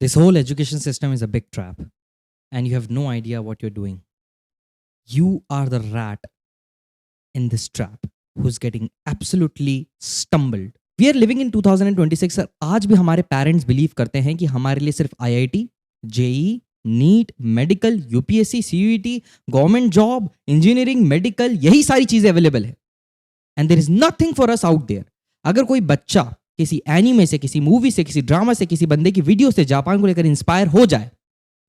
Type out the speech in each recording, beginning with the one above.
This whole education system is a big trap, and you have no idea what you're doing. You are the rat in this trap who's getting absolutely stumbled. We are living in 2026 और आज भी हमारे parents believe करते हैं कि हमारे लिए सिर्फ IIT, JEE, NEET, medical, UPSC, CUET, government job, engineering, medical, यही सारी चीजें अवेलेबल है. And there is nothing for us out there. अगर कोई बच्चा किसी एनीमे से, किसी मूवी से, किसी ड्रामा से, किसी बंदे की वीडियो से जापान को लेकर इंस्पायर हो जाए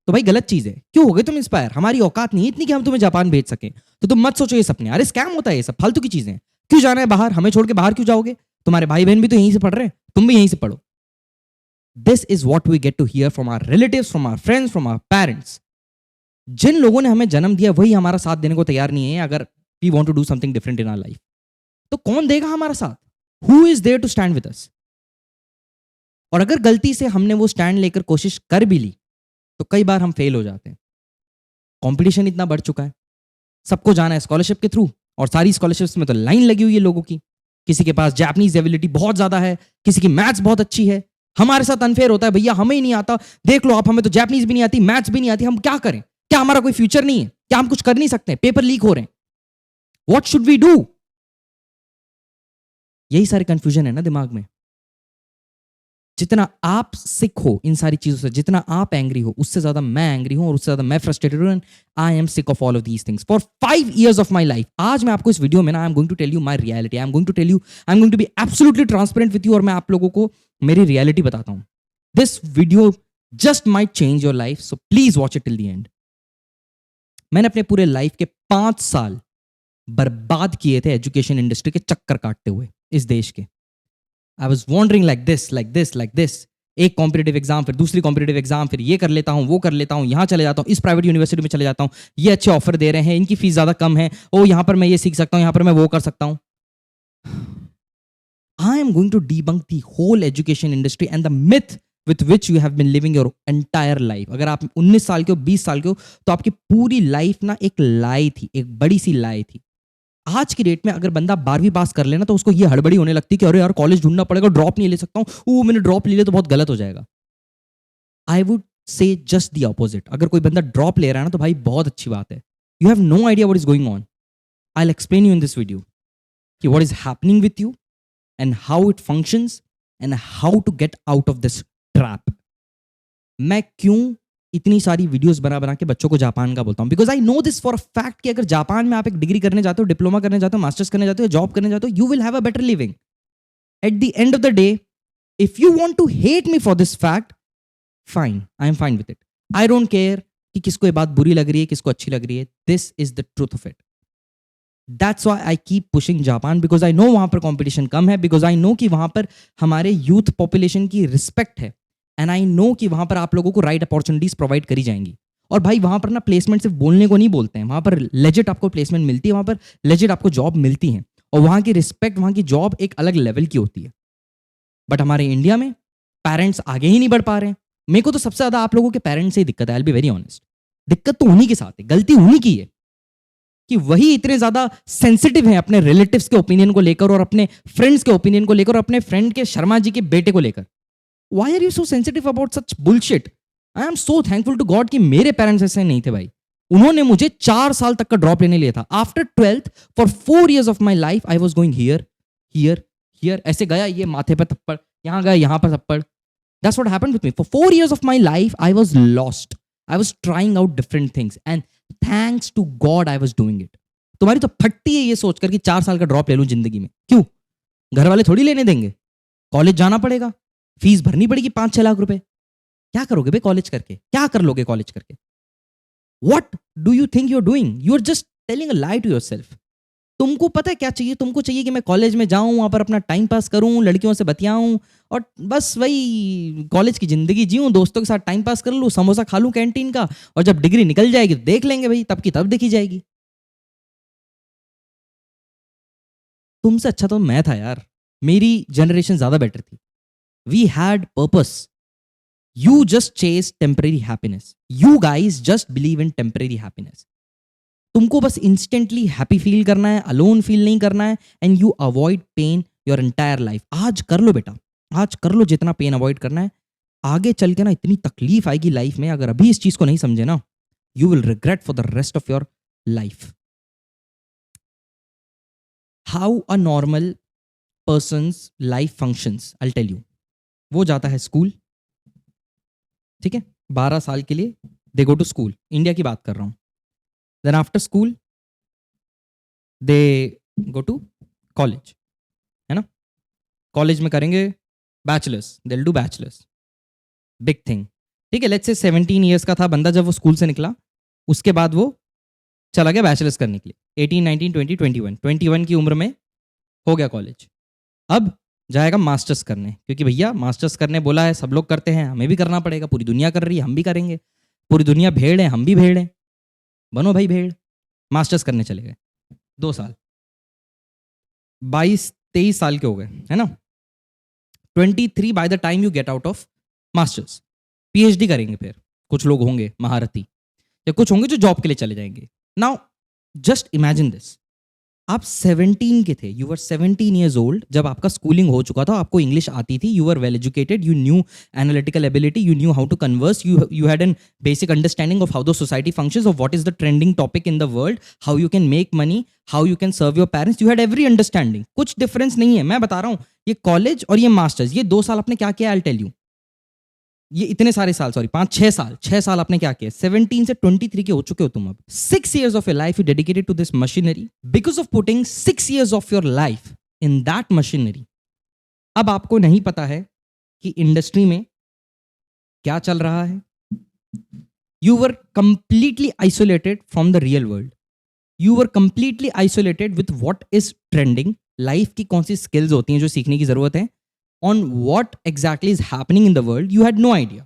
तो भाई गलत चीज है. क्यों हो गए तुम इंस्पायर? हमारी औकात नहीं इतनी कि हम तुम्हें जापान भेज सकें. तो तुम मत सोचो ये सपने. अरे स्कैम होता है ये सब, फालतू की चीजें. क्यों जाना है बाहर? हमें छोड़ के बाहर क्यों जाओगे? तुम्हारे भाई बहन भी तो यहीं से पढ़ रहे हैं, तुम भी यहीं से पढ़ो. This is what we get to hear from our relatives, from our friends, from our parents. जिन लोगों ने हमें जन्म दिया वही हमारा साथ देने को तैयार नहीं है अगर we want to do something different in our life. तो कौन देगा हमारा साथ? Who is there to stand with us? और अगर गलती से हमने वो स्टैंड लेकर कोशिश कर भी ली तो कई बार हम फेल हो जाते हैं. कंपटीशन इतना बढ़ चुका है, सबको जाना है स्कॉलरशिप के थ्रू, और सारी स्कॉलरशिप्स में तो लाइन लगी हुई है लोगों की. किसी के पास जापानीज एबिलिटी बहुत ज्यादा है, किसी की मैथ्स बहुत अच्छी है. हमारे साथ अनफेयर होता है, भैया हमें ही नहीं आता, देख लो आप, हमें तो जापानीज भी नहीं आती, मैथ्स भी नहीं आती, हम क्या करें? क्या हमारा कोई फ्यूचर नहीं है? क्या हम कुछ कर नहीं सकते? पेपर लीक हो रहे हैं, व्हाट शुड वी डू? यही सारे कंफ्यूजन है ना दिमाग में. जितना आप सिक हो इन सारी चीजों से, जितना आप एंग्री हो, उससे ज्यादा मैं एंग्री हूं और उससे ज्यादा मैं फ्रस्ट्रेटेड हूं. I am sick of all of these things for 5 years of my life. आज मैं आपको इस वीडियो में ना, I am going to tell you my reality. I am going to tell you, I am going to be absolutely transparent with you, और मैं आप लोगों को मेरी रियलिटी बताता हूं. This video just might change your life, so please watch it till the end. मैंने अपने पूरे लाइफ के 5 साल बर्बाद किए थे एजुकेशन इंडस्ट्री के चक्कर काटते हुए इस देश के. I was wondering like this, like this, like this. एक कॉम्पिटेटिव एग्जाम, फिर दूसरी कॉम्पिटेटिव एग्जाम, फिर ये कर लेता हूँ, वो कर लेता हूँ, यहाँ चले जाता हूँ, इस प्राइवेट यूनिवर्सिटी में चले जाता हूँ, ये अच्छे ऑफर दे रहे हैं, इनकी फीस ज्यादा कम है, ओ यहाँ पर मैं ये सीख सकता हूँ, यहाँ पर मैं वो कर सकता हूँ. I am going to debunk the whole education industry and the myth with which you have been living your entire life. अगर आप 19 साल के हो, 20 साल के हो, तो आपकी पूरी लाइफ ना एक लाई थी, एक बड़ी सी लाई थी. आज की डेट में अगर बंदा 12वीं पास कर लेना तो उसको ये हड़बड़ी होने लगती है कि अरे यार कॉलेज ढूंढना पड़ेगा, ड्रॉप नहीं ले सकता हूँ, वो मैंने ड्रॉप ले लिया तो बहुत गलत हो जाएगा. I would say just the opposite. अगर कोई बंदा ड्रॉप ले रहा है ना तो भाई बहुत अच्छी बात है. You have no idea what is going on. I will explain you in this video कि what is happening with you and how it functions and how to get out of this trap. मैं क्यों इतनी सारी videos बना बना के बच्चों को जापान का बोलता हूं? Because I know this for a fact कि अगर जापान में आप एक डिग्री करने जाते हो, डिप्लोमा करने जाते हो, मास्टर्स करने जाते हो, जॉब करने जाते हो, you will have a better living. At the end of the day, if you want to hate me for this fact, fine, I am fine with it. I don't care कि किसको ये बात बुरी लग रही है, किसको अच्छी लग रही है. This is the truth of it. That's why I keep pushing Japan, because I no वहां पर कॉम्पिटिशन कम है, बिकॉज आई नो कि वहां पर हमारे यूथ पॉपुलेशन की रिस्पेक्ट है, एंड आई नो कि वहां पर आप लोगों को राइट अपॉर्चुनिटीज प्रोवाइड करी जाएंगी. और भाई वहां पर ना प्लेसमेंट सिर्फ बोलने को नहीं बोलते हैं, वहां पर लेजिट आपको प्लेसमेंट मिलती है, वहां पर लेजिट आपको जॉब मिलती है, और वहां की रिस्पेक्ट, वहां की जॉब एक अलग लेवल की होती है. बट हमारे इंडिया में पेरेंट्स आगे ही नहीं बढ़ पा रहे हैं. मेरे को तो सबसे ज्यादा आप लोगों के पेरेंट्स से ही दिक्कत है. I will be very honest. दिक्कत तो उन्हीं के साथ है, गलती उन्हीं की है कि वही इतने ज्यादा सेंसिटिव हैं अपने रिलेटिव्स के ओपिनियन को लेकर, और अपने फ्रेंड्स के ओपिनियन को लेकर, और अपने फ्रेंड के शर्मा जी के बेटे को लेकर. Why are you so sensitive about such bullshit? I am so thankful to God कि मेरे पेरेंट्स ऐसे नहीं थे भाई. उन्होंने मुझे 4 साल तक का ड्रॉप लेने लिया था. After 12th for 4 years of my life I was going here, here, here. ऐसे गया, ये माथे पे थप्पड़, यहाँ गया, यहाँ पर थप्पड़. That's what happened with me. For 4 years of my life I was lost. I was trying out different things and thanks to God I was doing it. तुम्हारी तो फटती है ये सोचकर कि 4 साल का ड्रॉप ले लूं जिंदगी में. क्यों? घर वाले थोड़ी लेने देंगे. कॉलेज जाना पड़ेगा, फीस भरनी पड़ेगी 5-6 लाख रुपए. क्या करोगे बे कॉलेज करके? क्या कर लोगे कॉलेज करके? What do you think you're doing? You're just telling a lie to yourself. तुमको पता है क्या चाहिए? तुमको चाहिए कि मैं कॉलेज में जाऊं, वहां पर अपना टाइम पास करूं, लड़कियों से बतियाऊं, और बस वही कॉलेज की जिंदगी जीऊं, दोस्तों के साथ टाइम पास कर लूं, समोसा खा लूं कैंटीन का, और जब डिग्री निकल जाएगी तो देख लेंगे भाई, तब की तब देखी जाएगी. तुमसे अच्छा तो मैं था यार. मेरी जनरेशन ज्यादा बेटर थी. We had purpose. You just chase temporary happiness. You guys just believe in temporary happiness. तुमको बस instantly happy feel करना है, alone feel नहीं करना है, and you avoid pain your entire life. आज कर लो बेटा, आज कर लो जितना pain avoid करना है. आगे चल के ना इतनी तकलीफ आएगी लाइफ में, अगर अभी इस चीज को नहीं समझे ना, you will regret for the rest of your life. How a normal person's life functions, I tell you. वो जाता है स्कूल, ठीक है, 12 साल के लिए they go to school. India की बात कर रहा हूं. Then after school they go to college, है ना. कॉलेज में करेंगे bachelors, they will do bachelors, big thing. ठीक है, लेट्स से 17 ईयर्स का था बंदा जब वो स्कूल से निकला. उसके बाद वो चला गया बैचलर्स करने के लिए. 18, 19, 20, 21 की उम्र में हो गया कॉलेज. अब जाएगा मास्टर्स करने, क्योंकि भैया मास्टर्स करने बोला है, सब लोग करते हैं, हमें भी करना पड़ेगा. पूरी दुनिया कर रही है, हम भी करेंगे. पूरी दुनिया भेड़ है, हम भी भेड़ हैं. बनो भाई भेड़. मास्टर्स करने चले गए. 2 साल, 22-23 साल के हो गए, है ना. 23 by the time you get out of masters. PhD करेंगे फिर. कुछ लोग होंगे महारथी, या कुछ होंगे जो जॉब के लिए चले जाएंगे. Now just imagine this. आप 17 के थे, यू वर 17 ईयर्स ओल्ड जब आपका स्कूलिंग हो चुका था, आपको इंग्लिश आती थी, you were well educated, you knew analytical ability, you knew how to converse, you had an basic understanding of how the society functions, of what is the trending topic in the world, how you can make money, how you can serve your parents. You had every understanding. कुछ difference नहीं है. मैं बता रहा हूं, ये college और ये मास्टर्स, ये 2 साल आपने क्या किया, आई टेल यू. ये इतने सारे साल, सॉरी 5-6 साल आपने क्या किया. 17 से 23 के हो चुके हो तुम. अब 6 years of your life you dedicated to this machinery. Because of putting 6 years of your life in that machinery, अब आपको नहीं पता है कि इंडस्ट्री में क्या चल रहा है. You were completely isolated from the real world. You were completely isolated with what is trending. Life की कौन सी स्किल्स होती हैं जो सीखने की जरूरत है. On what exactly is happening in the world, you had no idea.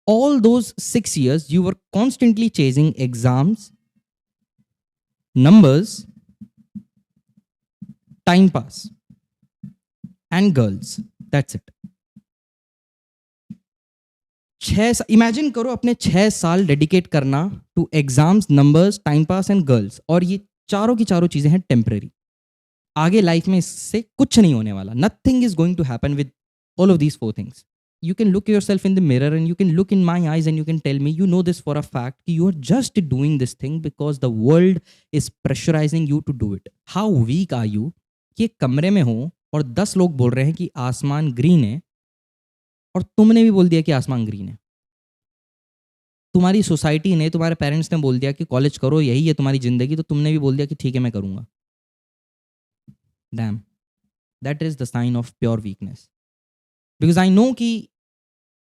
All those 6 years, you were constantly chasing exams, numbers, time pass, and girls. That's it. Imagine करो अपने 6 साल डेडिकेट करना to exams, numbers, time pass and girls, और ये चारों की चारों चीजें हैं टेम्परेरी. आगे लाइफ में इससे कुछ नहीं होने वाला. Nothing is going to happen with all of these 4 things. You can look yourself in the mirror and you can look in my eyes and you can tell me, you know this for a fact, कि you are just doing this thing because the world is pressurizing you to do it. How weak are you कि एक कमरे में हो और 10 लोग बोल रहे हैं कि आसमान ग्रीन है, और तुमने भी बोल दिया कि आसमान ग्रीन है. तुम्हारी सोसाइटी ने, तुम्हारे पेरेंट्स ने बोल दिया कि कॉलेज करो, यही है तुम्हारी जिंदगी, तो तुमने भी बोल दिया कि ठीक है मैं करूंगा. Damn, that is the sign of pure weakness. Because I know कि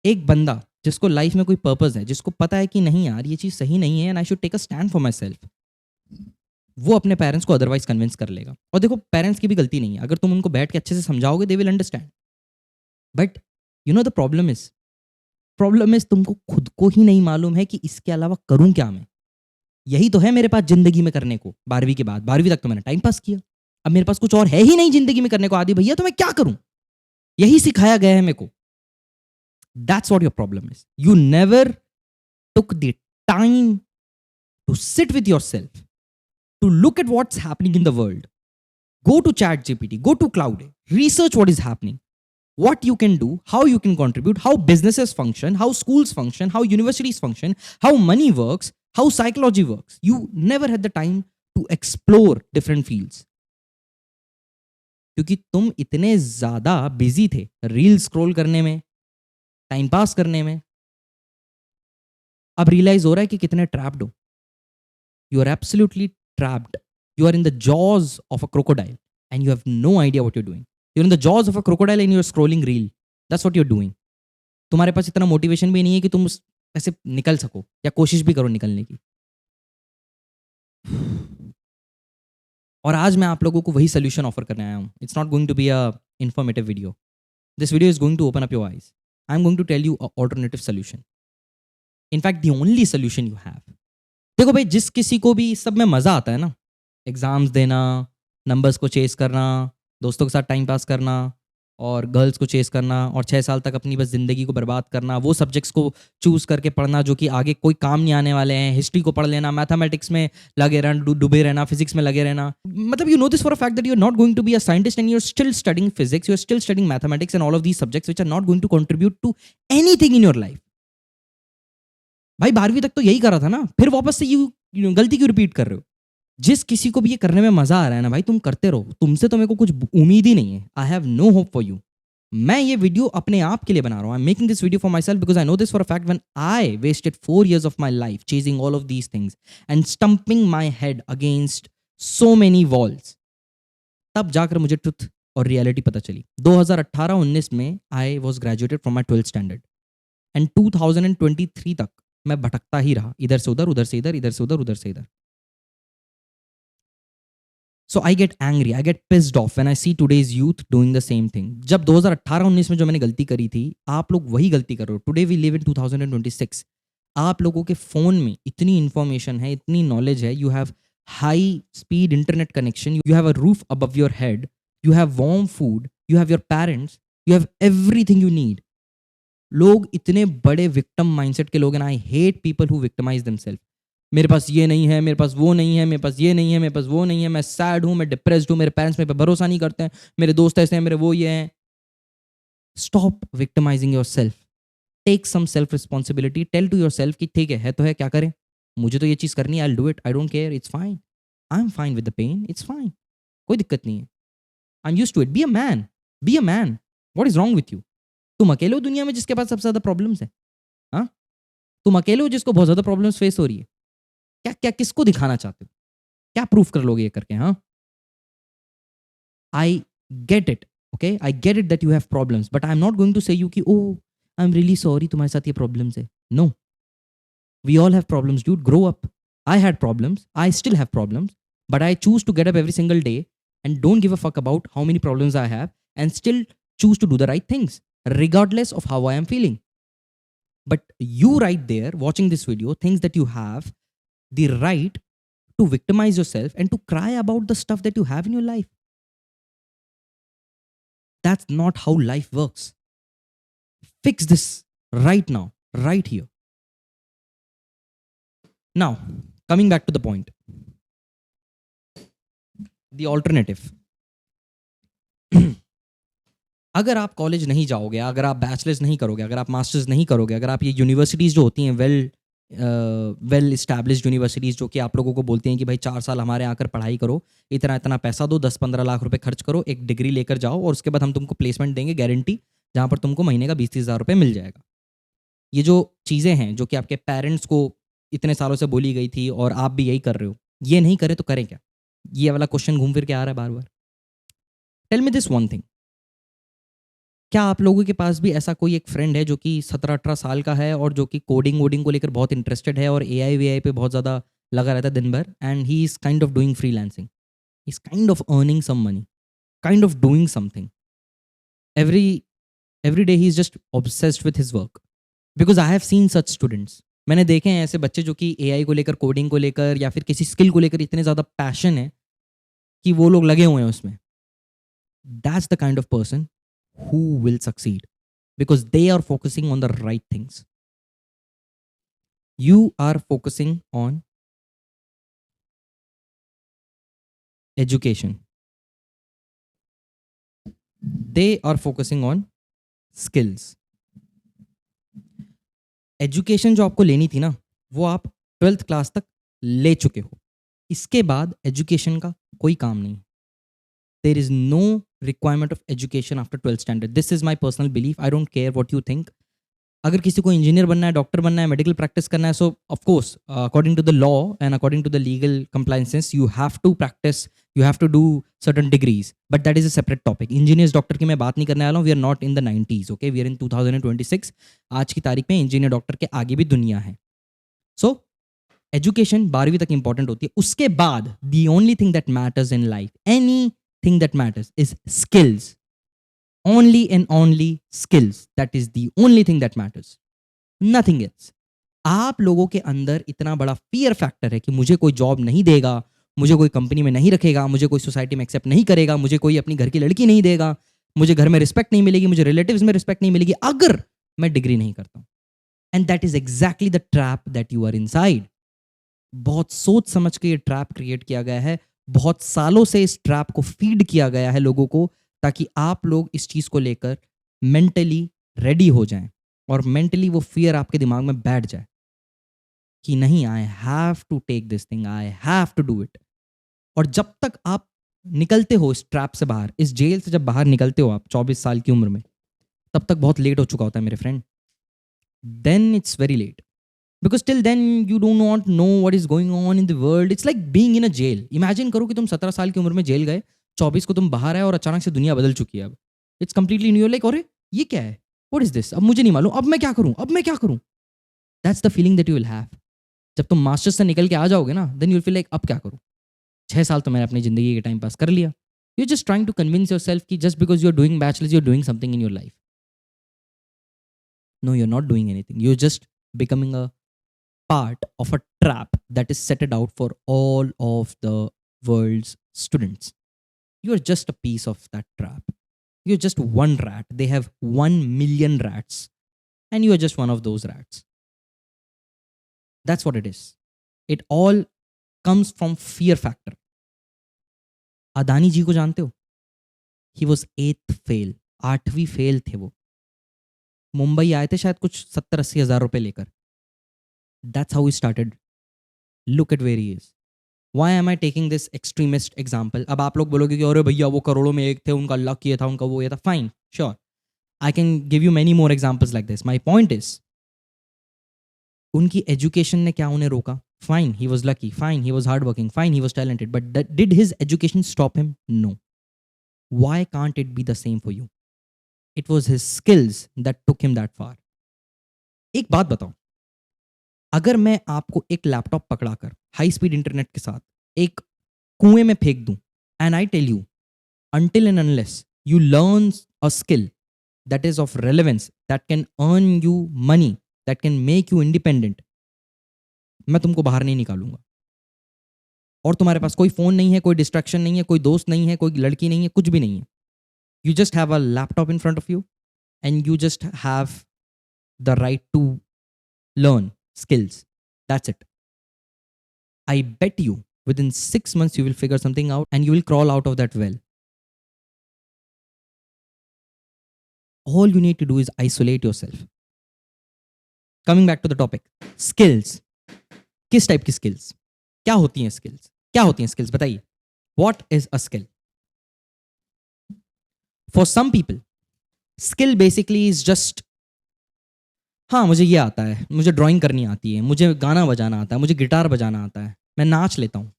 एक बंदा जिसको लाइफ में कोई पर्पस है, जिसको पता है कि नहीं यार ये चीज़ सही नहीं है and I should take a stand for myself, वो अपने पेरेंट्स को अदरवाइज कन्विंस कर लेगा. और देखो पेरेंट्स की भी गलती नहीं है. अगर तुम उनको बैठ के अच्छे से समझाओगे, they will understand. But you know the problem is तुमको खुद को ही नहीं मालूम है कि इसके अलावा करूं क्या मैं. यही तो है मेरे पास जिंदगी में करने को. 12वीं के बाद, 12वीं तक तो मैंने टाइम पास किया, अब मेरे पास कुछ और है ही नहीं जिंदगी में करने को. आदि भैया तो मैं क्या करूं, यही सिखाया गया है मेरे को. That's what your problem is. You never took the time to sit with yourself, to look at what's happening in the world. Go to ChatGPT, go to Cloud, research what is happening, what you can do, how you can contribute, how businesses function, how schools function, how universities function, how money works, how psychology works. You never had the time to explore different fields. क्योंकि तुम इतने ज्यादा busy थे reel scroll करने में, time pass करने में. अब रियलाइज हो रहा है कि कितने ट्रैप्ड हो. You are absolutely trapped. You are in the jaws of a crocodile and you have no idea what you are doing. You are in the jaws of a crocodile and you are scrolling reel. That's what you are doing. तुम्हारे पास इतना motivation भी नहीं है कि तुम ऐसे निकल सको, या कोशिश भी करो निकलने की. और आज मैं आप लोगों को वही सोल्यूशन ऑफर करने आया हूं. It's not going to be a informative video. This video is going to open up your eyes. I'm going to tell you an alternative solution. In fact, the only solution you have. देखो भाई, जिस किसी को भी इस सब में मज़ा आता है ना, एग्जाम्स देना, नंबर्स को चेस करना, दोस्तों के साथ टाइम पास करना, और गर्ल्स को चेस करना और 6 साल तक अपनी बस ज़िंदगी को बर्बाद करना, वो सब्जेक्ट्स को चूज़ करके पढ़ना जो कि आगे कोई काम नहीं आने वाले हैं, हिस्ट्री को पढ़ लेना, मैथमेटिक्स में लगे रहना, डूबे रहना, फिजिक्स में लगे रहना. मतलब you know this for a fact that you are not going to be a scientist and you are still studying physics, you are still studying mathematics and all of these subjects which are not going to contribute to anything in your life. भाई 12वीं तक तो यही करा था ना, फिर वापस से यू गलती क्यों रिपीट कर रहे हो? जिस किसी को भी ये करने में मजा आ रहा है ना भाई, तुम करते रहो. तुमसे तो मेरे को कुछ उम्मीद ही नहीं है. I have no hope for you. मैं ये वीडियो अपने आप के लिए बना रहा हूँ. I am making this video for myself because I know this for a fact. When I wasted 4 years of my life chasing all of these things and stumping my head against so many walls, तब जाकर मुझे truth और reality पता चली. 2018-19 में I was graduated from my 12th standard and 2023 तक मैं भटकता ही रहा, इधर से उधर, उधर से इधर, इधर से उधर, उधर से इधर. So I get angry, I get pissed off when I see today's youth doing the same thing. जब 2018-19 में जो मैंने गलती करी थी, आप लोग वही गलती कर रहे हो. Today we live in 2026. आप लोगों के फ़ोन में इतनी इन्फॉर्मेशन है, इतनी नॉलेज है. You have high speed internet connection. You have a roof above your head. You have warm food. You have your parents. You have everything you need. लोग इतने बड़े विक्टिम माइंडसेट के लोग हैं. I hate people who victimize themselves. मेरे पास ये नहीं है, मेरे पास वो नहीं है, मेरे पास ये नहीं है, मेरे पास वो नहीं है, मैं सैड हूँ, मैं डिप्रेस्ड हूँ, मेरे पेरेंट्स मेरे पे भरोसा नहीं करते हैं, मेरे दोस्त ऐसे हैं, मेरे वो ये हैं. Stop victimising yourself. Take some self responsibility. Tell to yourself कि ठीक है तो है, क्या करें, मुझे तो ये चीज़ करनी है, I will do it, I don't care, it's fine, I am fine with the pain, it's fine, कोई दिक्कत नहीं है, I am used to it. Be a man, be a man. What is wrong with you? तुम अकेले हो दुनिया में जिसके पास सबसे ज़्यादा प्रॉब्लम्स है? हाँ, तुम अकेले हो जिसको बहुत ज़्यादा प्रॉब्लम्स फेस हो रही है? क्या क्या किसको दिखाना चाहते हो? क्या प्रूफ कर लोगे ये करके? हाँ, I get it. Okay, I get it that you have problems, but I am not going to say you कि oh I am really sorry तुम्हारे साथ ये प्रॉब्लम्स है. No, we all have problems dude, grow up. I had problems, I still have problems, but I choose to get up every single day and don't give a fuck about how many problems I have and still choose to do the right things regardless of how I am feeling. But you right there watching this video thinks that you have the right to victimize yourself and to cry about the stuff that you have in your life. That's not how life works. Fix this right now, right here. Now, coming back to the point. The alternative. अगर आप college नहीं जाओगे, अगर आप bachelors नहीं करोगे, अगर आप मास्टर्स नहीं करोगे, अगर आप ये यूनिवर्सिटीज़ जो होती हैं वेल इस्टेब्लिश्ड यूनिवर्सिटीज़ जो कि आप लोगों को बोलती हैं कि भाई 4 साल हमारे आकर पढ़ाई करो, इतना इतना पैसा दो, 10-15 लाख रुपए खर्च करो, एक डिग्री लेकर जाओ और उसके बाद हम तुमको प्लेसमेंट देंगे गारंटी, जहाँ पर तुमको महीने का 20-30 हज़ार रुपये मिल जाएगा. ये जो चीज़ें हैं जो कि आपके पेरेंट्स को इतने सालों से बोली गई थी और आप भी यही कर रहे हो, ये नहीं करें तो करें क्या? ये वाला क्वेश्चन घूम फिर के आ रहा है बार बार. Tell me this one thing. क्या आप लोगों के पास भी ऐसा कोई एक फ्रेंड है जो कि 17-18 साल का है और जो कि कोडिंग वोडिंग को लेकर बहुत इंटरेस्टेड है और एआई वीआई पे बहुत ज़्यादा लगा रहता है दिन भर, and he is kind of doing freelancing, he is kind of earning some money, kind of doing something every day. He is just obsessed with his work because I have seen such students. मैंने देखे हैं ऐसे बच्चे जो कि AI को लेकर, coding को लेकर या फिर किसी स्किल को लेकर इतने ज़्यादा पैशन है कि वो लोग लगे हुए हैं उसमें. That's the kind of person who will succeed because they are focusing on the right things. You are focusing on education. They are focusing on skills. Education जो आपको लेनी थी ना, वो आप 12th क्लास तक ले चुके हो. इसके बाद एजुकेशन का कोई काम नहीं. There is no requirement of education after 12th standard. This is my personal belief. I don't care what you think. अगर किसी को इंजीनियर बनना है, डॉक्टर बनना है, मेडिकल प्रैक्टिस करना है, so of course according to the law and according to the legal compliances you have to practice, you have to do certain degrees, but that is a separate topic. Engineers doctor की मैं बात नहीं करने वाला हूँ. We are not in the 90s, okay, we are in 2026. आज की तारीख में इंजीनियर डॉक्टर के आगे भी दुनिया है. सो एजुकेशन 12वीं तक इंपॉर्टेंट होती है. उसके बाद the only thing that matters in life, any thing that matters is skills. Only and only skills. That is the only thing that matters. Nothing else. आप लोगों के अंदर इतना बड़ा fear factor है कि मुझे कोई जॉब नहीं देगा, मुझे कोई कंपनी में नहीं रखेगा, मुझे कोई सोसाइटी में एक्सेप्ट नहीं करेगा, मुझे कोई अपनी घर की लड़की नहीं देगा. मुझे घर में रिस्पेक्ट नहीं मिलेगी, मुझे रिलेटिव्स में रिस्पेक्ट नहीं मिलेगी अगर मैं डिग्री नहीं करता हूं. And that is exactly the trap that you are inside. बहुत सोच समझ के ये ट्रैप क्रिएट किया गया है. बहुत सालों से इस ट्रैप को फीड किया गया है लोगों को, ताकि आप लोग इस चीज को लेकर मेंटली रेडी हो जाएं और मेंटली वो फियर आपके दिमाग में बैठ जाए कि नहीं, I have to take this thing, I have to do it. और जब तक आप निकलते हो इस ट्रैप से बाहर, इस जेल से जब बाहर निकलते हो आप 24 साल की उम्र में, तब तक बहुत लेट हो चुका होता है मेरे friend. Then it's very late. Because till then you do not know what is going on in the world. It's like being in a jail. Imagine करो कि तुम 17 साल की उम्र में जेल गए, 24 को तुम बाहर आए और अचानक से दुनिया बदल चुकी है. अब इट्स कंप्लीटली न्यू. लाइक अरे ये क्या है, व्हाट इज दिस, अब मुझे नहीं मालूम, अब मैं क्या करूं, अब मैं क्या करूं. That's the feeling that you will have. जब तुम मास्टर्स से निकल के आ जाओगे ना, then you will feel like अब क्या करूं. 6 साल तो मैंने अपनी जिंदगी के टाइम पास कर लिया. You just trying to convince yourself कि just because you are doing bachelors you are doing something in your life. No, you are not doing anything. You are just becoming a part of a trap that is set out for all of the world's students. You are just a piece of that trap. You're just one rat. They have 1 million rats, and you are just one of those rats. That's what it is. It all comes from fear factor. Adani ji को जानते हो? He was 8th fail. 8वीं fail थे वो. मुंबई आए थे शायद कुछ 70-80 हज़ार रुपए लेकर. That's how he started. Look at where he is. Why am I taking this extremist example? अब आप लोग बोलोगे कि अरे भैया वो करोड़ों में एक थे, उनका लक ये था, उनका वो ये था. Fine, sure. I can give you many more examples like this. My point is, उनकी एजुकेशन ने क्या उन्हें रोका? Fine, he was lucky. Fine, he was hardworking. Fine, he was talented. But did his education stop him? No. Why can't it be the same for you? It was his skills that took him that far. एक बात बताओ, अगर मैं आपको एक laptop पकड़ाकर high speed internet के साथ एक कुएं में फेंक दूं, and I tell you until and unless you learn a skill that is of relevance, that can earn you money, that can make you independent, मैं तुमको बाहर नहीं निकालूंगा. और तुम्हारे पास कोई फोन नहीं है, कोई डिस्ट्रैक्शन नहीं है, कोई दोस्त नहीं है, कोई लड़की नहीं है, कुछ भी नहीं है. You just have a laptop in front of you and you just have the right to learn skills. That's it. I bet you within 6 months you will figure something out and you will crawl out of that well. All you need to do is isolate yourself. Coming back to the topic, skills. किस type की skills? क्या होती हैं skills? क्या होती हैं skills? बताइए. What is a skill? For some people, skill basically is just, हाँ मुझे ये आता है, मुझे ड्राइंग करनी आती है, मुझे गाना बजाना आता है, मुझे गिटार बजाना आता है, मैं नाच लेता हूँ.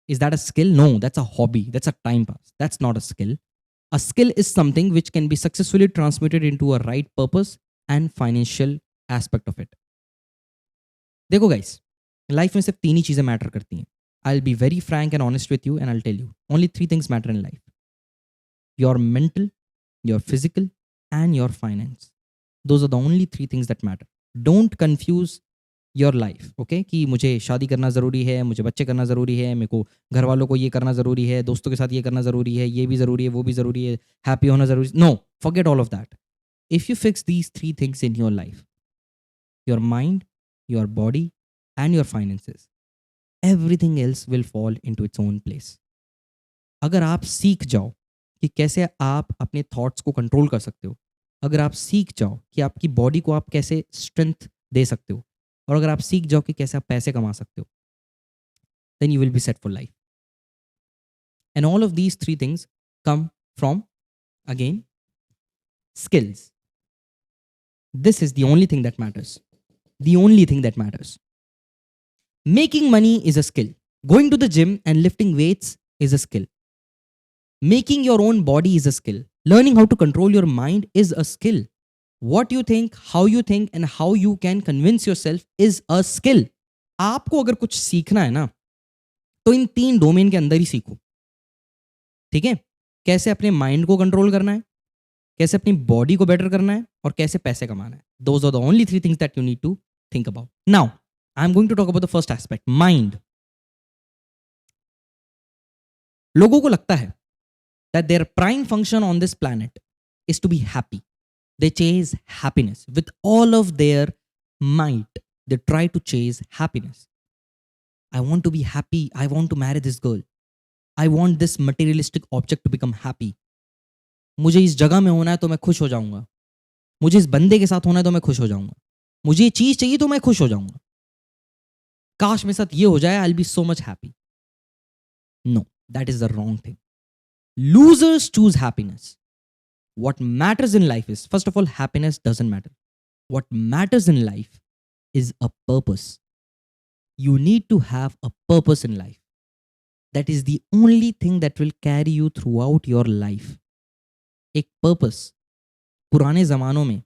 Is that a skill? No, that's a hobby. That's a time pass. That's not a skill. A skill is something which can be successfully transmuted into a right purpose and financial aspect of it. देखो guys, life में सिर्फ 3 ही चीज़ें matter करती हैं. I'll be very frank and honest with you and I'll tell you. Only 3 things matter in life. Your mental, your physical, and your finance. Those are the only 3 things that matter. Don't confuse your life, okay? कि मुझे शादी करना ज़रूरी है, मुझे बच्चे करना ज़रूरी है, मेरे को घर वालों को ये करना ज़रूरी है, दोस्तों के साथ ये करना ज़रूरी है, ये भी ज़रूरी है, वो भी ज़रूरी है, हैप्पी होना ज़रूरी है. No, forget all of that. If you fix these 3 things in your life, your mind, your body, and your finances, everything else will fall into its own place. अगर आप सीख जाओ कि कैसे आप अपने थॉट्स को कंट्रोल कर सकते हो, अगर आप सीख जाओ कि आपकी बॉडी को आप कैसे स्ट्रेंथ दे सकते हो, और अगर आप सीख जाओ कि कैसे आप पैसे कमा सकते हो, then you will be set for life. And all of these 3 things come from, again, skills. This is the only thing that matters. The only thing that matters. Making money is a skill. Going to the gym and lifting weights is a skill. Making your own body is a skill. Learning how to control your mind is a skill. What you think, and how you can convince yourself is a skill. आपको अगर कुछ सीखना है ना, तो इन 3 domain के अंदर ही सीखो. ठीक है? कैसे अपने माइंड को कंट्रोल करना है, कैसे अपनी बॉडी को बेटर करना है, और कैसे पैसे कमाना है. Those are the only 3 things that you need to think about. Now, I'm going to talk about the first aspect, mind. लोगों को लगता है that their prime function on this planet is to be happy. They chase happiness with all of their might. They try to chase happiness. I want to be happy. I want to marry this girl. I want this materialistic object to become happy. मुझे इस जगह में होना है तो मैं खुश हो जाऊंगा. मुझे इस बंदे के साथ होना है तो मैं खुश हो जाऊंगा. मुझे ये चीज चाहिए तो मैं खुश हो जाऊंगा. काश मेरे साथ ये हो जाए, I'll be so much happy. No, that is the wrong thing. Losers choose happiness. What matters in life is, first of all, happiness doesn't matter. What matters in life is a purpose. You need to have a purpose in life. That is the only thing that will carry you throughout your life. एक purpose. पुराने ज़मानों में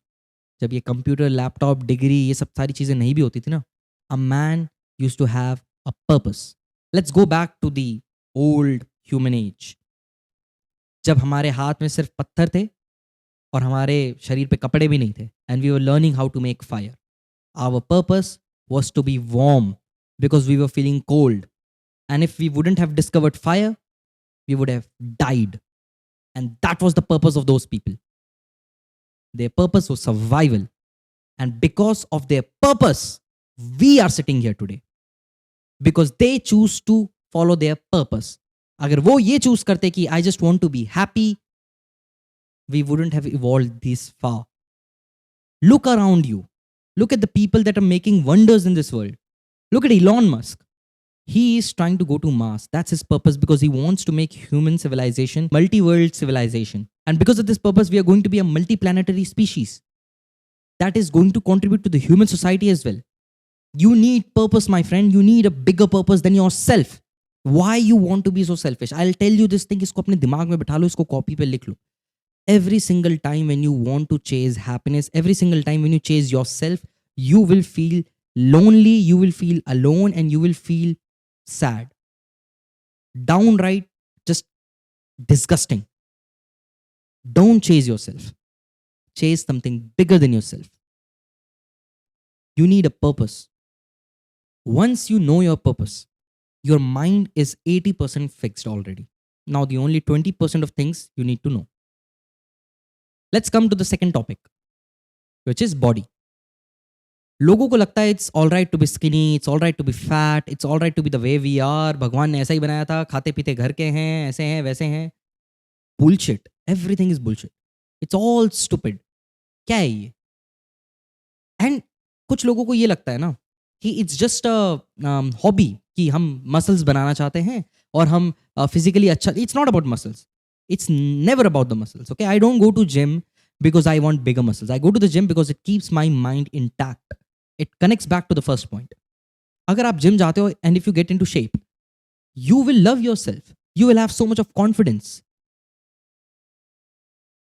जब ये computer, laptop, degree, ये सब सारी चीज़ें नहीं भी होती थी ना, a man used to have a purpose. Let's go back to the old human age. जब हमारे हाथ में सिर्फ पत्थर थे और हमारे शरीर पे कपड़े भी नहीं थे, and we were learning how to make fire. Our purpose was to be warm because we were feeling cold. And if we wouldn't have discovered fire, we would have died. And that was the purpose of those people. Their purpose was survival. And because of their purpose, we are sitting here today. Because they choose to follow their purpose. अगर वो ये choose करते कि I just want to be happy, we wouldn't have evolved this far. Look around you. Look at the people that are making wonders in this world. Look at Elon Musk. He is trying to go to Mars. That's his purpose, because he wants to make human civilization, multi-world civilization. And because of this purpose, we are going to be a multi-planetary species that is going to contribute to the human society as well. You need purpose, my friend. You need a bigger purpose than yourself. Why you want to be so selfish? I'll tell you this thing. इसको अपने दिमाग में बिठा लो, इसको copy पे लिख लो. Every single time when you want to chase happiness, every single time when you chase yourself, you will feel lonely, you will feel alone, and you will feel sad. Downright just disgusting. Don't chase yourself. Chase something bigger than yourself. You need a purpose. Once you know your purpose, your mind is 80% fixed already. Now the only 20% of things you need to know. Let's come to the second topic, which is body. लोगों को लगता है it's all right to be skinny, it's all right to be fat, it's all right to be the way we are. भगवान ने ऐसा ही बनाया था, खाते पीते घर के हैं, ऐसे हैं, वैसे हैं. Bullshit. Everything is bullshit. It's all stupid. क्या है ये? And कुछ लोगों को ये लगता है ना कि it's just a hobby, कि हम muscles बनाना चाहते हैं और हम physically अच्छा. It's not about muscles. It's never about the muscles. Okay, I don't go to gym because I want bigger muscles. I go to the gym because it keeps my mind intact. It connects back to the first point. अगर आप gym जाते हो and if you get into shape, you will love yourself. You will have so much of confidence.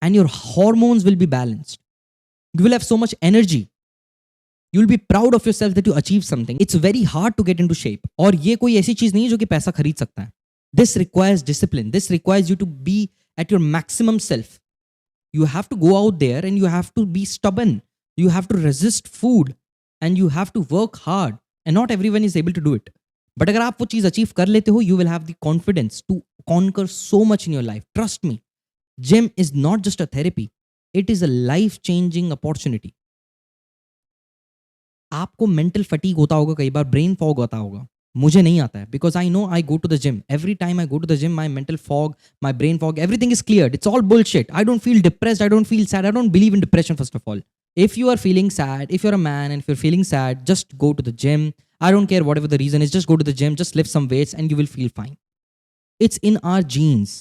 And your hormones will be balanced. You will have so much energy. You will be proud of yourself that you achieved something. It's very hard to get into shape. और ये कोई ऐसी चीज नहीं है जो कि पैसा खरीद सकता है. This requires discipline. This requires you to be at your maximum self. You have to go out there and you have to be stubborn. You have to resist food and you have to work hard. And not everyone is able to do it. But अगर आप वो चीज achieve कर लेते हो, you will have the confidence to conquer so much in your life. Trust me. Gym is not just a therapy. It is a life-changing opportunity. आपको mental fatigue होता होगा कई बार, brain fog होता होगा. मुझे नहीं आता है, because I know I go to the gym. Every time I go to the gym, my mental fog, my brain fog, everything is cleared. It's all bullshit. I don't feel depressed. I don't feel sad. I don't believe in depression, first of all. If you are feeling sad, if you're a man and if you're feeling sad, just go to the gym. I don't care whatever the reason is. Just go to the gym, just lift some weights and you will feel fine. It's in our genes.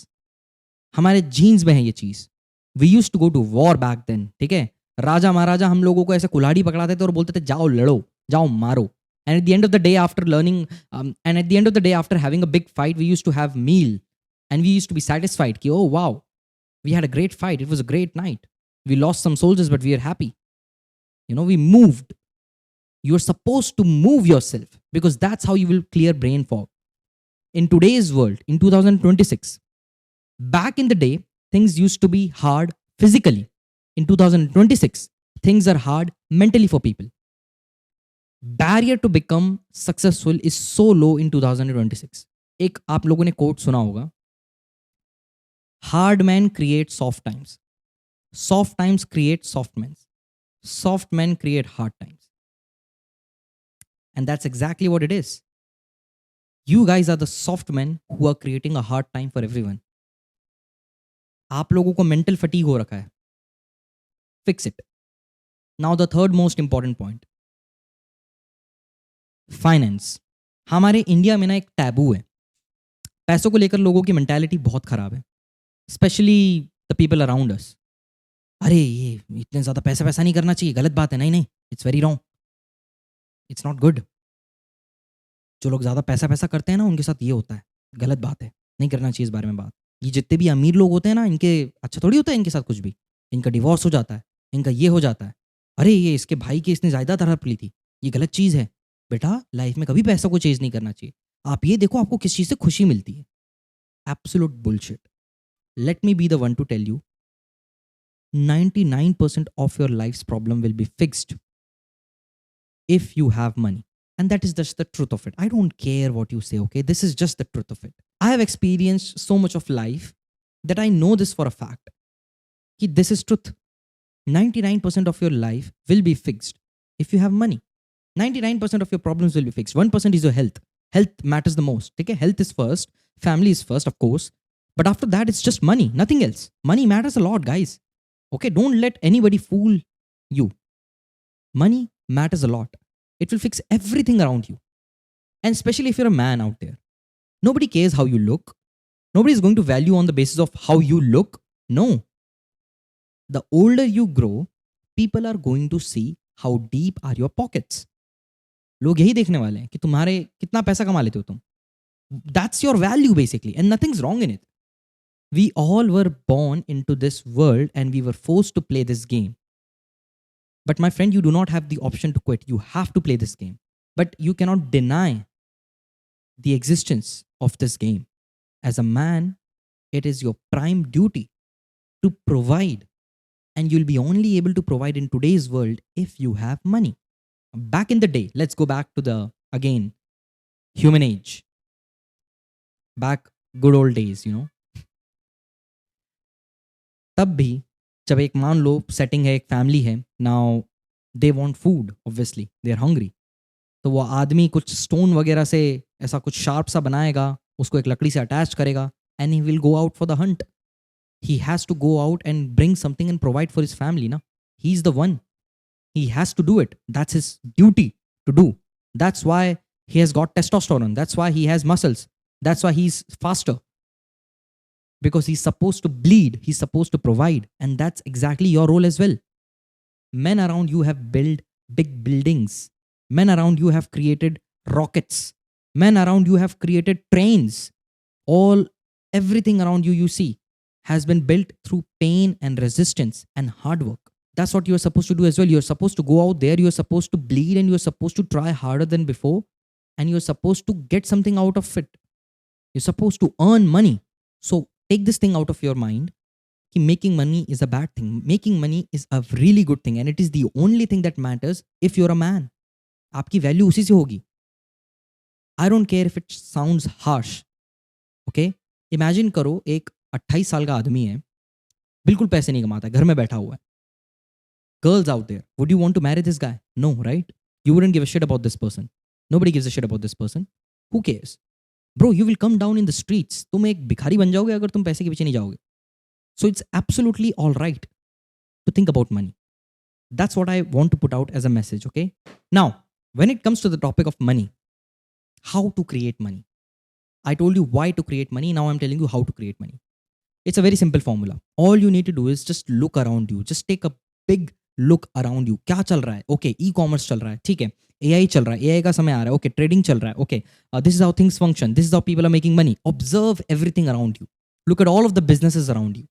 हमारे genes में है ये चीज. We used to go to war back then. ठीक है? राजा महाराजा हम लोगों को ऐसे कुल्हाड़ी पकड़ाते थे और बोलते थे जाओ लड़ो, जाओ मारो. And at the end of the day, after learning, and at the end of the day, after having a big fight, we used to have meal, and we used to be satisfied. Ki, oh wow, we had a great fight. It was a great night. We lost some soldiers, but we are happy. You know, we moved. You're supposed to move yourself because that's how you will clear brain fog. In today's world, in 2026, back in the day, things used to be hard physically. In 2026, things are hard mentally for people. Barrier to become successful is so low in 2026. एक आप लोगों ने coat सुना होगा, hard man create soft times. Soft times create soft men. Soft men create hard times. And that's exactly what it is. You guys are the soft men who are creating a hard time for everyone. आप लोगों को mental fatigue हो रखा है. Fix it. Now the third most important point. Finance. हमारे India में ना एक टैबू है. पैसों को लेकर लोगों की मेंटालिटी बहुत खराब है. Specially the people around us. अरे ये इतने ज़्यादा पैसा पैसा नहीं करना चाहिए, गलत बात है. नहीं नहीं, it's very wrong, it's not good. जो लोग ज़्यादा पैसा पैसा करते हैं ना, उनके साथ ये होता है, गलत बात है, नहीं करना चाहिए इस बारे में बात. ये जितने भी अमीर लोग होते हैं ना, इनके अच्छा थोड़ी होता है इनके साथ कुछ भी. इनका डिवोर्स हो जाता है, इनका ये हो जाता है. अरे ये इसके भाई की इसने जायदाद हड़प ली थी, ये गलत चीज़ है. बेटा लाइफ में कभी पैसा को चेज नहीं करना चाहिए. आप ये देखो आपको किस चीज़ से खुशी मिलती है. Absolute bullshit. Let me be the one to tell you, 99% of your life's problem will be fixed if you have money. And that is just the truth of it. I don't care what you say, okay? This is just the truth of it. I have experienced so much of life that I know this for a fact. Ki this is truth. 99% of your life will be fixed if you have money. 99% of your problems will be fixed. 1% is your health. Health matters the most. Okay? Health is first. Family is first, of course. But after that, it's just money. Nothing else. Money matters a lot, guys. Okay? Don't let anybody fool you. Money matters a lot. It will fix everything around you. And especially if you're a man out there. Nobody cares how you look. Nobody is going to value on the basis of how you look. No. The older you grow, people are going to see how deep are your pockets. लोग यही देखने वाले हैं कि तुम्हारे कितना पैसा कमा लेते हो तुम. That's your value basically, and nothing's wrong in it. We all were born into this world and we were forced to play this game. But my friend, you do not have the option to quit. You have to play this game. But you cannot deny the existence of this game. As a man, it is your prime duty to provide. And you'll be only able to provide in today's world if you have money. Back in the day, let's go back to the, again, human age. Back good old days, you know. तब भी जब एक मान लो setting है, एक family है, now they want food, obviously they are hungry. तो वो आदमी कुछ स्टोन वगैरह से ऐसा कुछ शार्प सा बनाएगा, उसको एक लकड़ी से अटैच करेगा, and he will go out for the Hunt. He has to go out and bring something and provide for his family. Na? He's the one. He has to do it. That's his duty to do. That's why he has got testosterone. That's why he has muscles. That's why he's faster. Because he's supposed to bleed. He's supposed to provide. And that's exactly your role as well. Men around you have built big buildings. Men around you have created rockets. Men around you have created trains. Everything around you see, has been built through pain and resistance and hard work. That's what you're supposed to do as well. You're supposed to go out there, you're supposed to bleed, and you're supposed to try harder than before, and you're supposed to get something out of it. You're supposed to earn money. So take this thing out of your mind. Making money is a bad thing. Making money is a really good thing, and it is the only thing that matters if you're a man. आपकी value उसी से होगी. I don't care if it sounds harsh. Okay? Imagine करो एक 28 साल का आदमी है, बिल्कुल पैसे नहीं कमाता, घर में बैठा हुआ है. Girls out there, would you want to marry this guy? No, right? You wouldn't give a shit about this person. Nobody gives a shit about this person. Who cares? Bro, you will come down in the streets. तुम एक भिखारी बन जाओगे अगर तुम पैसे के पीछे नहीं जाओगे. So it's absolutely all right to think about money. That's what I want to put out as a message, okay? Now, when it comes to the topic of money, how to create money. I told you why to create money. Now I'm telling you how to create money. It's a very simple formula. All you need to do is just look around you. Just take a big look around you. क्या चल रहा है? Okay, e-commerce चल रहा है, ठीक है. AI चल रहा है, AI का समय आ रहा है. Okay, trading चल रहा है. Okay, this is how things function. This is how people are making money. Observe everything around you. Look at all of the businesses around you.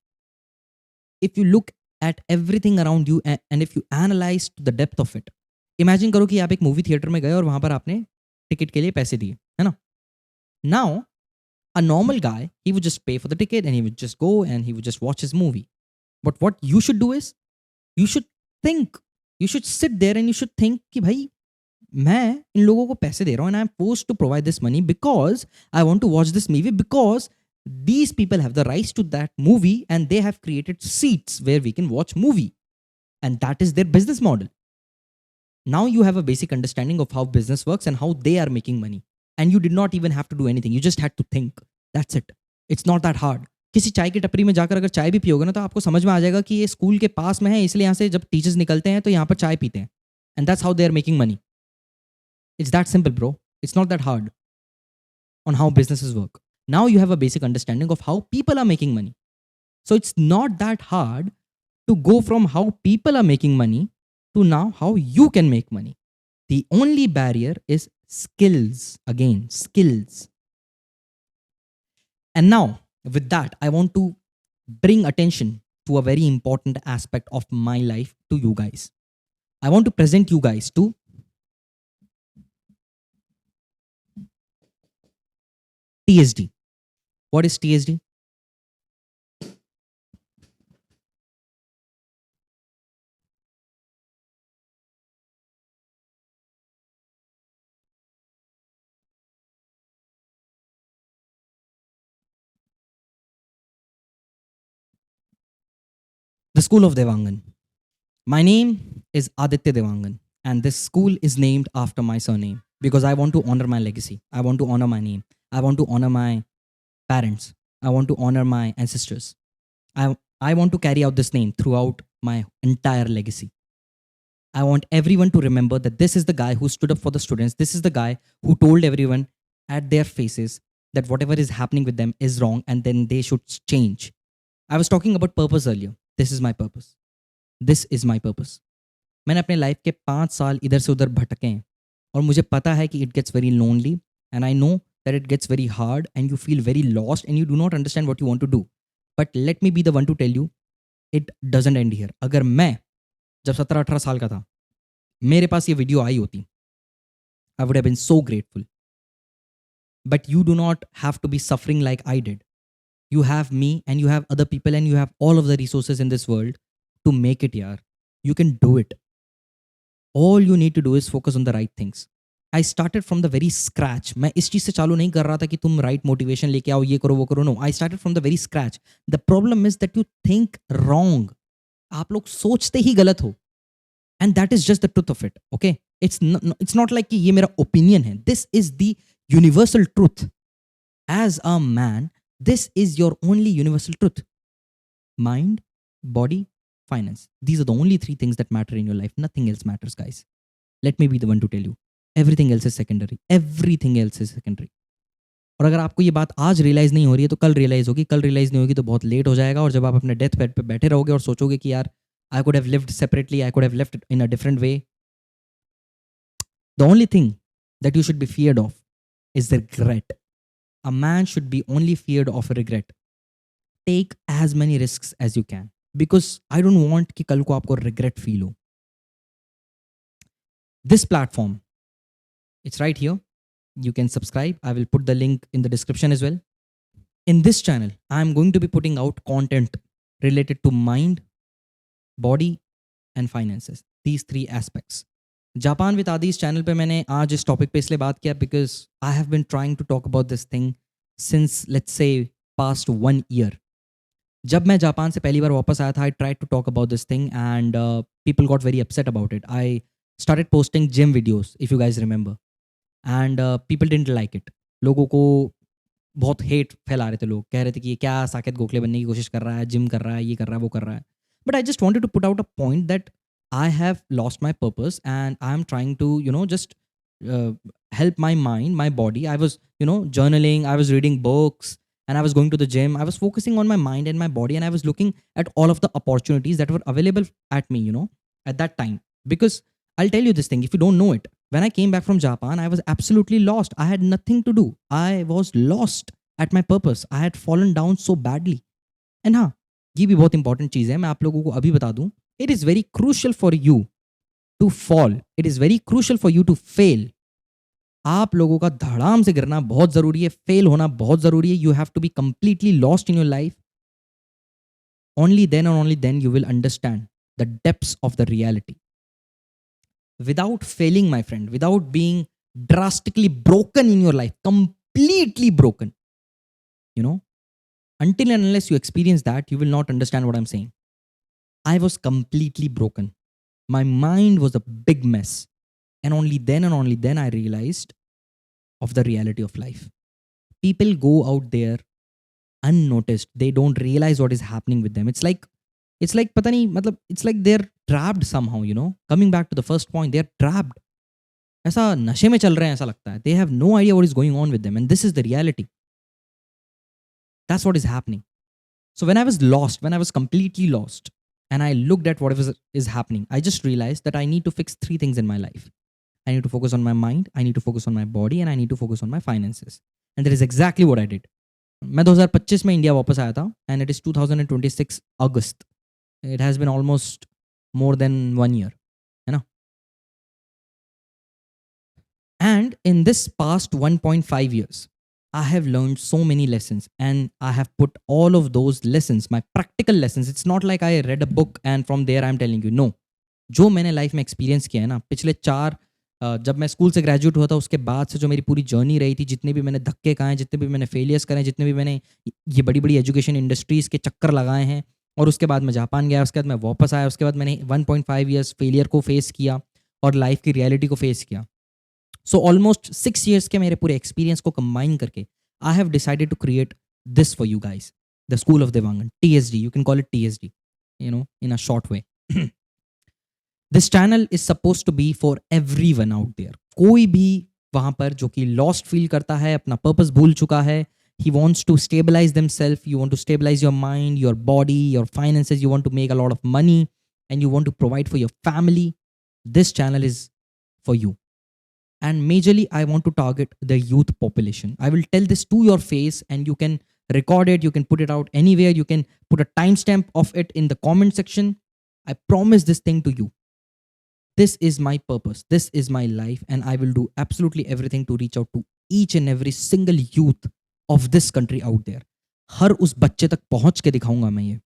If you look at everything around you and if you analyze to the depth of it, imagine करो कि आप एक movie theatre में गए और वहाँ पर आपने टिकट के लिए पैसे दिए, है ना? Now, a normal guy, he would just pay for the ticket and he would just go and he would just watch his movie. But what you should do is, you should think, you should sit there and you should think कि भाई मैं इन लोगों को पैसे दे रहा हूँ and I'm forced to provide this money because I want to watch this movie because These people have the rights to that movie and they have created seats where we can watch movie, and that is their business model. Now you have a basic understanding of how business works and how they are making money, and you did not even have to do anything. You just had to think. That's it. It's not that hard. किसी चाय की टपरी में जाकर अगर चाय भी पियोगे ना, तो आपको समझ में आ जाएगा कि ये स्कूल के पास में है, इसलिए यहाँ से जब टीचर्स निकलते हैं तो यहाँ पर चाय पीते हैं, and that's how they are making money. It's that simple, bro. It's not that hard on how businesses work. Now you have a basic understanding of how people are making money. So it's not that hard to go from how people are making money to now how you can make money. The only barrier is skills. Again, skills. And now, with that, I want to bring attention to a very important aspect of my life to you guys. I want to present you guys to TSD. What is TSD? The School of Devangan. My name is Aditya Devangan, and this school is named after my surname because I want to honor my legacy. I want to honor my name. I want to honor my parents. I want to honor my ancestors. I want to carry out this name throughout my entire legacy. I want everyone to remember that this is the guy who stood up for the students. This is the guy who told everyone at their faces that whatever is happening with them is wrong and then they should change. I was talking about purpose earlier. This is my purpose. This is my purpose. मैंने अपने life के 5 साल इधर से उधर भटके हैं और मुझे पता है कि it gets very lonely and I know that it gets very hard and you feel very lost and you do not understand what you want to do. But let me be the one to tell you, it doesn't end here. अगर मैं जब 17-18 साल का था, मेरे पास ये video आई होती, I would have been so grateful. But you do not have to be suffering like I did. You have me and you have other people and you have all of the resources in this world to make it, yaar. You can do it. All you need to do is focus on the right things. I started from the very scratch. मैं इस चीज़ से चालू नहीं कर रहा था कि तुम right motivation लेके आओ, ये करो वो करो. No, I started from the very scratch. The problem is that you think wrong. आप लोग सोचते ही गलत हो. And that is just the truth of it. Okay? It's not like कि ये मेरा opinion है. This is the universal truth. As a man, this is your only universal truth. Mind, body, finance. These are the only 3 things that matter in your life. Nothing else matters, guys. Let me be the one to tell you. Everything else is secondary. Everything else is secondary. और अगर आपको ये बात आज realise नहीं हो रही है तो कल रियलाइज होगी. कल रियलाइज नहीं होगी तो बहुत लेट हो जाएगा. और जब आप अपने डेथ बेड पे बैठे रहोगे और सोचोगे कि यार I could have lived separately, I could have lived in a different way, the only thing that you should be feared of is the regret. A man should be only feared of a regret. Take as many risks as you can because I don't want कि कल को आपको regret feel हो. This platform, it's right here. You can subscribe. I will put the link in the description as well. In this channel, I'm going to be putting out content related to mind, body, and finances. These 3 aspects. Japan with आदि इस channel पे मैंने आज इस topic पे इसलिए बात किया because I have been trying to talk about this thing since let's say past 1 year. जब मैं जापान से पहली बार वापस आया था, I try to talk about this thing and people got very upset about it. I started posting gym videos, if you guys remember, and people didn't like it. लोगों को बहुत हेट फैला रहे थे. लोग कह रहे थे कि ये क्या साकेत गोखले बनने की कोशिश कर रहा है, जिम कर रहा है, ये कर रहा है, वो कर रहा है. But I just wanted to put out a point that I have lost my purpose and I'm trying to, just help my mind, my body. I was, journaling, I was reading books and I was going to the gym. I was focusing on my mind and my body and I was looking at all of the opportunities that were available at me, at that time. Because I'll tell you this thing, if you don't know it, when I came back from Japan, I was absolutely lost. I had nothing to do. I was lost at my purpose. I had fallen down so badly. And हाँ, ये भी बहुत important चीज़ है, मैं आप लोगों को अभी बता दूं. It is very crucial for you to fall. It is very crucial for you to fail. आप लोगों का धड़ाम से गिरना बहुत ज़रूरी है, फेल होना बहुत ज़रूरी है. You have to be completely lost in your life. Only then and only then you will understand the depths of the reality. Without failing, my friend, without being drastically broken in your life, completely broken, Until and unless you experience that, you will not understand what I'm saying. I was completely broken. My mind was a big mess. And only then I realized of the reality of life. People go out there unnoticed. They don't realize what is happening with them. It's like पता नहीं मतलब it's like they're trapped somehow, you know. Coming back to the first point, they're trapped. ऐसा नशे में चल रहे हैं ऐसा लगता है. They have no idea what is going on with them, and this is the reality. That's what is happening. So when I was lost, when I was completely lost, and I looked at what is happening, I just realized that I need to fix three things in my life. I need to focus on my mind, I need to focus on my body, and I need to focus on my finances. And that is exactly what I did. मैं 2025 में India वापस आया था, and it is 2026 August. It has been almost more than 1 year, है ना? And in this past 1.5 years, I have learned so many lessons, and I have put all of those lessons, my practical lessons. It's not like I read a book and from there I'm telling you. No. जो मैंने life में experience किया है ना, पिछले जब मैं school से ग्रेजुएट हुआ था उसके बाद से जो मेरी पूरी जर्नी रही थी, जितने भी मैंने धक्के खाए, जितने भी मैंने फेलियर्स करे, जितने भी मैंने ये बड़ी बड़ी एजुकेशन इंडस्ट्रीज़ के चक्कर लगाए हैं, और उसके बाद मैं जापान गया, उसके बाद मैं वापस आया, उसके बाद मैंने 1.5 ईयर्स फेलियर को फेस किया और लाइफ की रियलिटी को फेस किया. सो ऑलमोस्ट 6 ईयर्स के मेरे पूरे एक्सपीरियंस को कंबाइन करके I have decided to create this for you guys, the school of Devangan, TSD. You can call it TSD, you know, in a short way. This channel is supposed to be for everyone out there. कोई भी वहाँ पर जो कि lost feel करता है, अपना purpose भूल चुका है, he wants to stabilize themselves, you want to stabilize your mind, your body, your finances, you want to make a lot of money, and you want to provide for your family, this channel is for you. And majorly, I want to target the youth population. I will tell this to your face, and you can record it, you can put it out anywhere, you can put a timestamp of it in the comment section. I promise this thing to you. This is my purpose. This is my life, and I will do absolutely everything to reach out to each and every single youth of this country out there. हर उस बच्चे तक पहुंच के दिखाऊंगा मैं ये.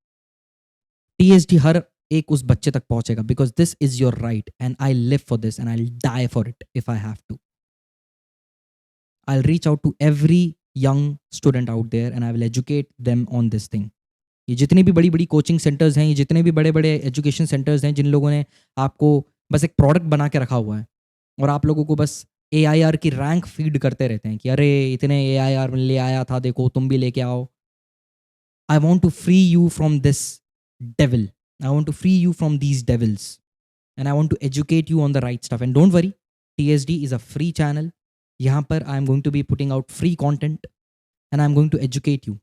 TSD हर एक उस बच्चे तक पहुंचेगा, because this is your right, and I live for this, and I'll die for it if I have to. I'll reach out to every young student out there, and I will educate them on this thing. ये जितने भी बड़ी बड़ी coaching centres हैं, ये जितने भी बड़े बड़े एजुकेशन सेंटर्स हैं, जिन लोगों ने आपको बस एक प्रोडक्ट बना के रखा हुआ है और आप लोगों को बस AIR की रैंक फीड करते रहते हैं कि अरे इतने AIR ले आया था, देखो तुम भी लेके आओ. I want to free you from this devil. I want to free you from these devils, and I want to educate you on the right stuff. And don't worry, TSD is a free channel. यहाँ पर I am going to be putting out free content, and I am going to educate you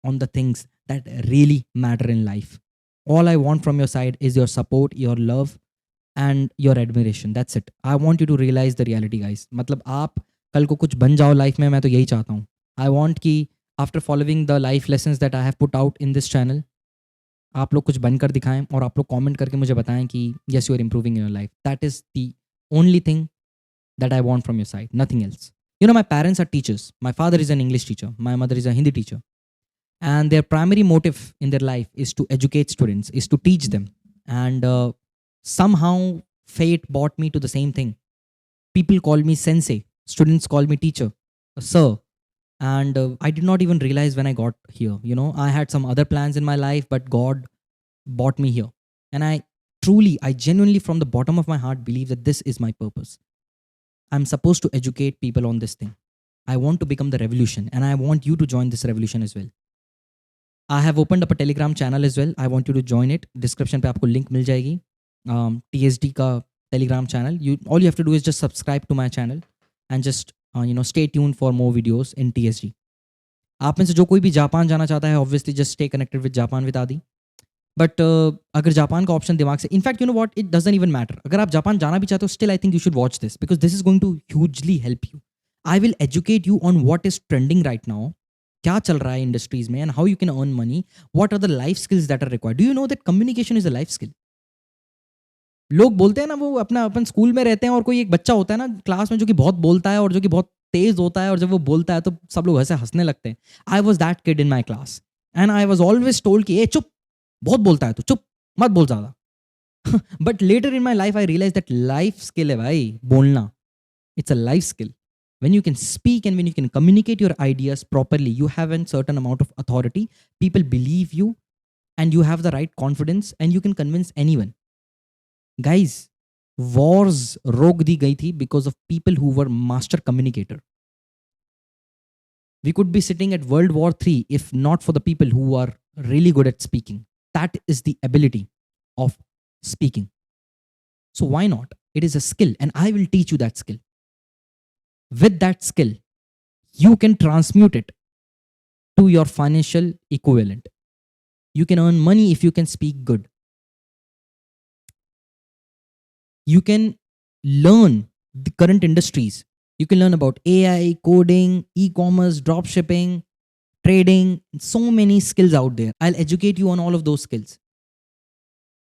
on the things that really matter in life. All I want from your side is your support, your love, and your admiration. That's it. I want you to realize the reality, guys. मतलब आप कल को कुछ बन जाओ life में, मैं तो यही चाहता हूँ. I want कि after following the life lessons that I have put out in this channel, आप लोग कुछ बनकर दिखाएं और आप लोग कमेंट करके मुझे बताएं कि yes, you are improving in your life. That is the only thing that I want from your side. Nothing else. You know, my parents are teachers. My father is an English teacher. My mother is a Hindi teacher. And their primary motive in their life is to educate students, is to teach them. And somehow fate brought me to the same thing. People call me sensei, students call me teacher, sir. And I did not even realize when I got here. You know, I had some other plans in my life, but God brought me here. And I genuinely, from the bottom of my heart, believe that this is my purpose. I'm supposed to educate people on this thing. I want to become the revolution, and I want you to join this revolution as well. I have opened up a Telegram channel as well. I want you to join it. Description पे आपको link मिल जाएगी. TSD का Telegram channel. All you have to do is just subscribe to my channel and just stay tuned for more videos in TSD. आप में से जो कोई भी जापान जाना चाहता है, obviously just stay connected with Japan with Adi. But अगर जापान का ऑप्शन दिमाग से, in fact you know what, it doesn't even matter. अगर आप जापान जाना भी चाहते हो, still I think you should watch this, because this is going to hugely help you. I will educate you on what is trending right now, क्या चल रहा है इंडस्ट्रीज में, and how you can earn money, what are the life skills that are required. Do you know that communication is a life skill? लोग बोलते हैं ना, वो अपन स्कूल में रहते हैं और कोई एक बच्चा होता है ना क्लास में जो कि बहुत बोलता है और जो कि बहुत तेज होता है, और जब वो बोलता है तो सब लोग ऐसे हंसने लगते हैं. I was that kid in my class, and I was always told कि ए चुप, बहुत बोलता है तो चुप, मत बोल ज़्यादा. But later in my life I realize that life skill है भाई बोलना. It's a life skill. When you can speak and when you can communicate your ideas properly, you have a certain amount of authority. People believe you, and you have the right confidence, and you can convince anyone. Guys, wars रोक दी गई थी because of people who were master communicator. We could be sitting at World War III if not for the people who are really good at speaking. That is the ability of speaking. So why not? It is a skill, and I will teach you that skill. With that skill, you can transmute it to your financial equivalent. You can earn money if you can speak good. You can learn the current industries. You can learn about AI, coding, e-commerce, drop shipping, trading, so many skills out there. I'll educate you on all of those skills.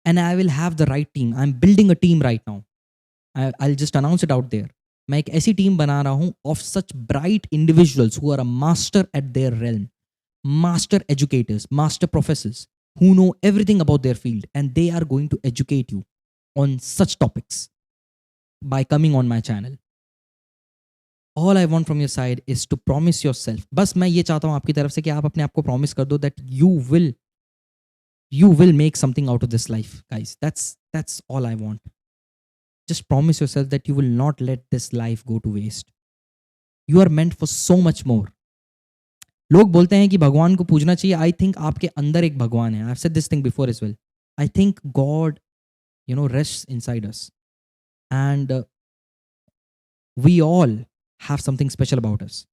And I will have the right team. I'm building a team right now. I'll just announce it out there. मैं एक ऐसी team बना रहा हूं of such bright individuals who are a master at their realm, master educators, master professors who know everything about their field, and they are going to educate you on such topics by coming on my channel. All I want from your side is to promise yourself. बस मैं ये चाहता हूं आपकी तरफ से कि आप अपने आप को promise कर दो that you will make something out of this life, guys. That's all I want. Just promise yourself that you will not let this life go to waste. You are meant for so much more. लोग बोलते हैं कि भगवान को पूजना चाहिए. I think आपके अंदर एक भगवान है. I've said this thing before as well. I think God, rests inside us. And we all have something special about us.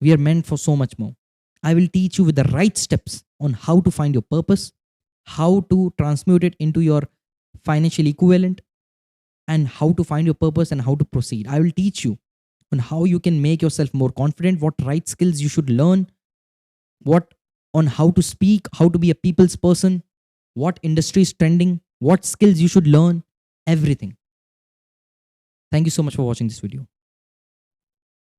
We are meant for so much more. I will teach you with the right steps on how to find your purpose, how to transmute it into your financial equivalent, and how to find your purpose and how to proceed. I will teach you on how you can make yourself more confident, what right skills you should learn, on how to speak, how to be a people's person, what industry is trending, what skills you should learn, everything. Thank you so much for watching this video.